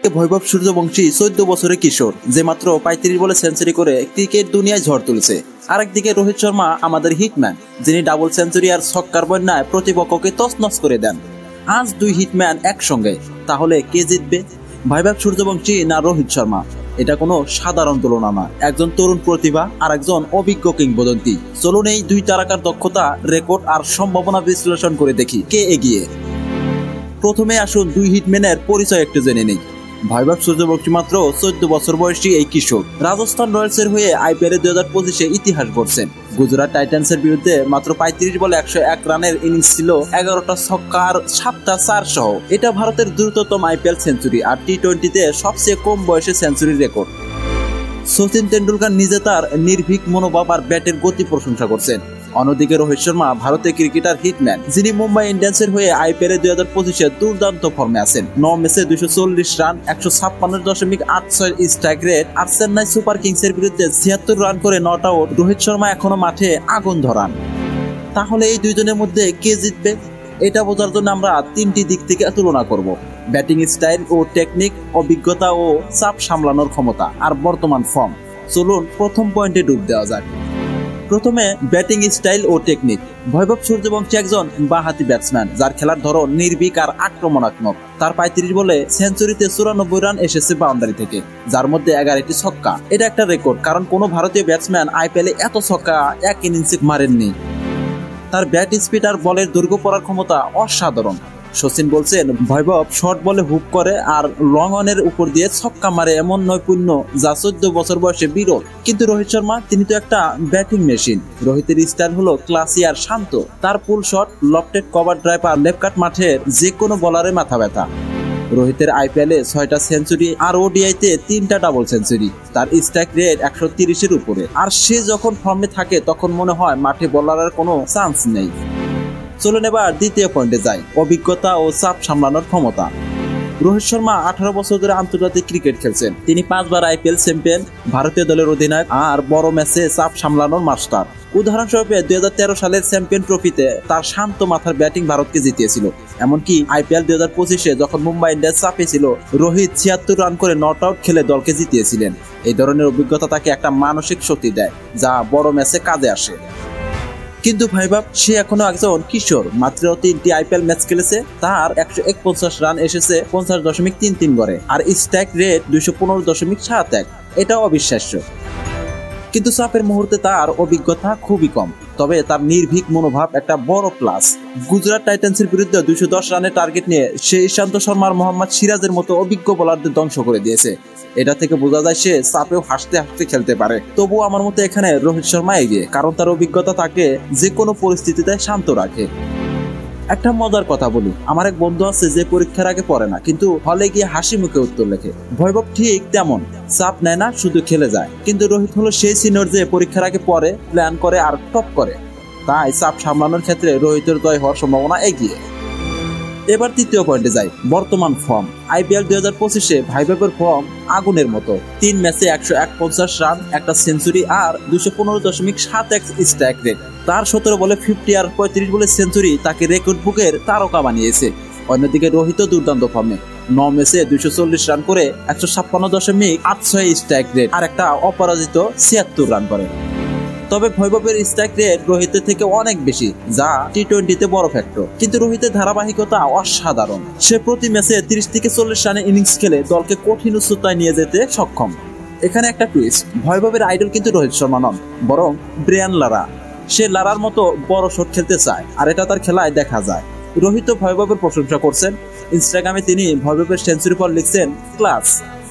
বৈভব সূর্যবংশী 14 বছরের কিশোর যে মাত্র 35 বলে সেঞ্চুরি করে ক্রিকেট দুনিয়ায় ঝড় তুলেছে। আরেকদিকে রোহিত শর্মা আমাদের হিটম্যান, যিনি ডাবল সেঞ্চুরি আর ছক্কার বন্যায় প্রতিপক্ষকে তছনছ করে দেন। আজ দুই হিটম্যান একসঙ্গে, তাহলে কে জিতবে, বৈভব সূর্যবংশী না রোহিত শর্মা? এটা কোনো সাধারণ তুলনা না, একজন তরুণ প্রতিভা আর একজন অভিজ্ঞ কিংবদন্তি। চলুন এই দুই তারকার দক্ষতা, রেকর্ড আর সম্ভাবনা বিশ্লেষণ করে দেখি কে এগিয়ে। প্রথমে আসুন দুই হিটম্যানের পরিচয় একটু জেনে নেই। বৈভব সূর্যবংশী মাত্র 14 বছর বয়সী এই কিশোর রাজস্থান রয়্যালসের হয়ে আইপিএল 2025-এ ইতিহাস গড়ছেন। গুজরাট টাইটান্সের বিরুদ্ধে মাত্র 35 বলে 101 রানের ইনিংস ছিল, 11টা ছক্কা আর 7টা চার সহ। এটা ভারতের দ্রুততম আইপিএল সেঞ্চুরি আর টি-20-তে সবচেয়ে কম বয়সে সেঞ্চুরির রেকর্ড। সচিন তেন্ডুলকর নিজে তার নির্ভীক মনোভাব আর ব্যাটের গতি প্রশংসা করছেন। অন্যদিকে রোহিত শর্মা ভারতের ক্রিকেটার হিটম্যান, যিনি মুম্বাই ইন্ডিয়ান্সের হয়ে আইপিএল 2025-এ দুর্দান্ত ফর্মে আছেন। 9 ম্যাচে 240 রান, 156.86 স্ট্রাইক রেট আর চেন্নাই সুপার কিংসের বিরুদ্ধে 76 রান করে নট আউট। রোহিত শর্মা এখনো মাঠে আগুন ধরান। তাহলে এই দুইজনের মধ্যে কে জিতবে, এটা বোঝার জন্য আমরা 3টি দিক থেকে তুলনা করব: ব্যাটিং স্টাইল ও টেকনিক, অভিজ্ঞতা ও চাপ সামলানোর ক্ষমতা, আর বর্তমান ফর্ম। চলুন প্রথম পয়েন্টে ডুব দেওয়া যাক। প্রথমে ব্যাটিং স্টাইল ও টেকনিক। বৈভব সূর্যবংশী একজন বাঁহাতি ব্যাটসম্যান, যার খেলার ধরন নির্ভীক আর আক্রমণাত্মক। তার 35 বলে সেঞ্চুরিতে 94 রান এসেছে বাউন্ডারি থেকে, যার মধ্যে 11টি ছক্কা। এটা একটা রেকর্ড, কারণ কোনো ভারতীয় ব্যাটসম্যান আইপিএলে এত ছক্কা এক ইনিংসে মারেননি। তার ব্যাট স্পিড আর বলের দৈর্ঘ্য পড়ার ক্ষমতা অসাধারণ। সচিন বলছেন, বৈভব শর্ট বলে হুক করে আর লং অনের উপর দিয়ে ছক্কা মারে, এমন নৈপুণ্য যা 14 বছর বয়সে বিরল। কিন্তু রোহিত শর্মা, তিনি তো একটা ব্যাটিং মেশিন। রোহিতের স্টাইল হলো ক্লাসি আর শান্ত। তার pull shot, lofted cover drive আর লেফট কাট মাঠের যে কোনো বলারে মাথা ব্যথা। রোহিতের আইপিএলে 6টা সেঞ্চুরি আর ওডিআইতে 3টা ডাবল সেঞ্চুরি। তার স্ট্রাইক রেট 130-এর উপরে। আর সে যখন ফর্মে থাকে তখন মনে হয় মাঠে বলারের কোনো চান্স নেই। চলুন এবার দ্বিতীয় পয়েন্টে যাই: অভিজ্ঞতা ও চাপ সামলানোর ক্ষমতা। রোহিত শর্মা 18 বছর ধরে আন্তর্জাতিক ক্রিকেট খেলছেন। তিনি 5 বার আইপিএল চ্যাম্পিয়ন, ভারতীয় দলের অধিনায়ক আর বড় ম্যাচে চাপ সামলানোর মাস্টার। উদাহরণস্বরূপ 2013 সালের চ্যাম্পিয়ন ট্রফিতে তার শান্ত মাথার ব্যাটিং ভারতকে জিতিয়েছিল। এমনকি আইপিএল 2025-এ যখন মুম্বাই ইন্ডিয়ান্স চাপে ছিল, রোহিত 76 রান করে নট আউট খেলে দলকে জিতিয়েছিলেন। এই ধরনের অভিজ্ঞতা তাকে একটা মানসিক শক্তি দেয়, যা বড় ম্যাচে কাজে আসে। কিন্তু বৈভব, সে এখনো একজন কিশোর, মাত্র 3টি আইপিএল ম্যাচ খেলেছে। তার 141 রান এসেছে 50.33 গড়ে, আর স্ট্রাইক রেট 215.71। এটা অবিশ্বাস্য। কিন্তু চাপের মুহূর্তে তার অভিজ্ঞতা খুবই কম, তবে তার নির্ভীক মনোভাব একটা বড় প্লাস। গুজরাট টাইটান্সের বিরুদ্ধে 210 রানের টার্গেট নিয়ে সে ইশান্ত শর্মা আর মোহাম্মদ সিরাজের মতো অভিজ্ঞ বোলারদের ধ্বংস করে দিয়েছে। এটা থেকে বোঝা যায় সে চাপেও হাসতে হাসতে খেলতে পারে। তবুও আমার মতে এখানে রোহিত শর্মা এগিয়ে, কারণ তার অভিজ্ঞতা তাকে যে কোনো পরিস্থিতিতে শান্ত রাখে। একটা মজার কথা বলি, আমার এক বন্ধু আছে যে পরীক্ষার আগে পড়ে না, কিন্তু হলে গিয়ে হাসি মুখে উত্তর লেখে। বৈভব ঠিক তেমন, চাপ নেয় না, শুধু খেলে যায়। কিন্তু রোহিত হলো সেই সিনিয়র যে পরীক্ষার আগে পড়ে, প্ল্যান করে আর টপ করে। তাই চাপ সামলানোর ক্ষেত্রে রোহিতের জয় হওয়ার সম্ভাবনা এগিয়ে। এবার তৃতীয় পয়েন্টে যাই: বর্তমান ফর্ম। আইপিএল 2025-এ বৈভবের ফর্ম আগুনের মতো। 3 ম্যাচে 151 রান, একটা সেঞ্চুরি আর 215.71 স্ট্রাইক রেট। তার 17 বলে 50 আর 35 বলে সেঞ্চুরি তাকে রেকর্ড বুকের তারকা বানিয়েছে। অন্যদিকে রোহিত দুর্দান্ত ফর্মে। 9 ম্যাচে 240 রান করে 156.86 স্ট্রাইক রেট আর একটা অপরাজিত 76 রান করে। তবে বৈভবের স্ট্রাইক রেট রোহিতের থেকে অনেক বেশি, যা টি-20-তে বড় ফ্যাক্টর। কিন্তু রোহিতের ধারাবাহিকতা অসাধারণ। সে প্রতি ম্যাচে 30 থেকে 40 রানের ইনিংস খেলে দলকে কঠিন উচ্চতায় নিয়ে যেতে সক্ষম। এখানে একটা টুইস্ট: বৈভবের আইডল কিন্তু রোহিত শর্মা নন, বরং ব্রায়ান লারা। সে লারার মতো বড় শট খেলতে চায়, আর এটা তার খেলায় দেখা যায়। রোহিত বৈভবের প্রশংসা করছেন। ইনস্টাগ্রামে তিনি বৈভবের সেঞ্চুরি পর লিখছেন, ক্লাস।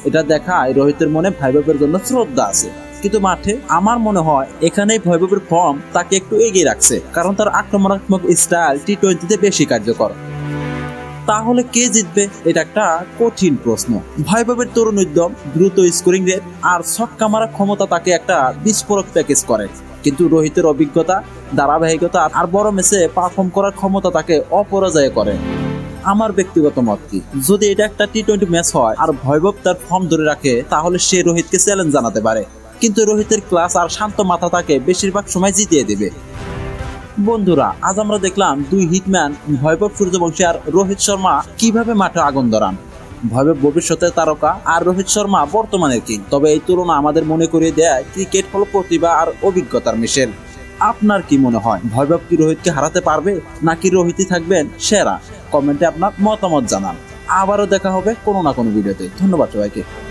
এটা দেখায় রোহিতের মনে বৈভবের জন্য শ্রদ্ধা আছে। কিন্তু মাঠে আমার মনে হয় এখানেই বৈভবের ফর্ম তাকে একটু এগিয়ে রাখছে, কারণ তার আক্রমণাত্মক স্টাইল টি-20-তে বেশি কার্যকর। তাহলে কে জিতবে, এটা একটা কঠিন প্রশ্ন। বৈভবের তরুণ উদ্যম, দ্রুত স্কোরিং রেট আর ছক্কা মারার ক্ষমতা তাকে একটা বিস্ফোরক প্যাকেজ করে। কিন্তু রোহিতের অভিজ্ঞতা, ধারাবাহিকতা আর বড় ম্যাচে পারফর্ম করার ক্ষমতা তাকে অপরাজয় করে। আমার ব্যক্তিগত মত কি, যদি এটা একটা টি-20 ম্যাচ হয় আর বৈভব তার ফর্ম ধরে রাখে, তাহলে সে রোহিতকে চ্যালেঞ্জ জানাতে পারে। কিন্তু রোহিতের ক্লাস আর শান্ত মাথা তাকে বেশিরভাগ সময় জিতিয়ে দেবে। বন্ধুরা, আজ আমরা দেখলাম দুই হিটম্যান বৈভব সূর্যবংশী আর রোহিত শর্মা কিভাবে মাঠে আগুন ধরান। ভৈভব ভবিষ্যতের তারকা আর রোহিত শর্মা বর্তমানের কিং। তবে এই তুলনা আমাদের মনে করিয়ে দেয় ক্রিকেট হলো প্রতিভা আর অভিজ্ঞতার মিশেল। আপনার কি মনে হয়, ভৈভব কি রোহিতকে হারাতে পারবে, নাকি রোহিতই থাকবেন সেরা? কমেন্টে আপনার মতামত জানান। আবারও দেখা হবে কোনো না কোনো ভিডিওতে। ধন্যবাদ সবাইকে।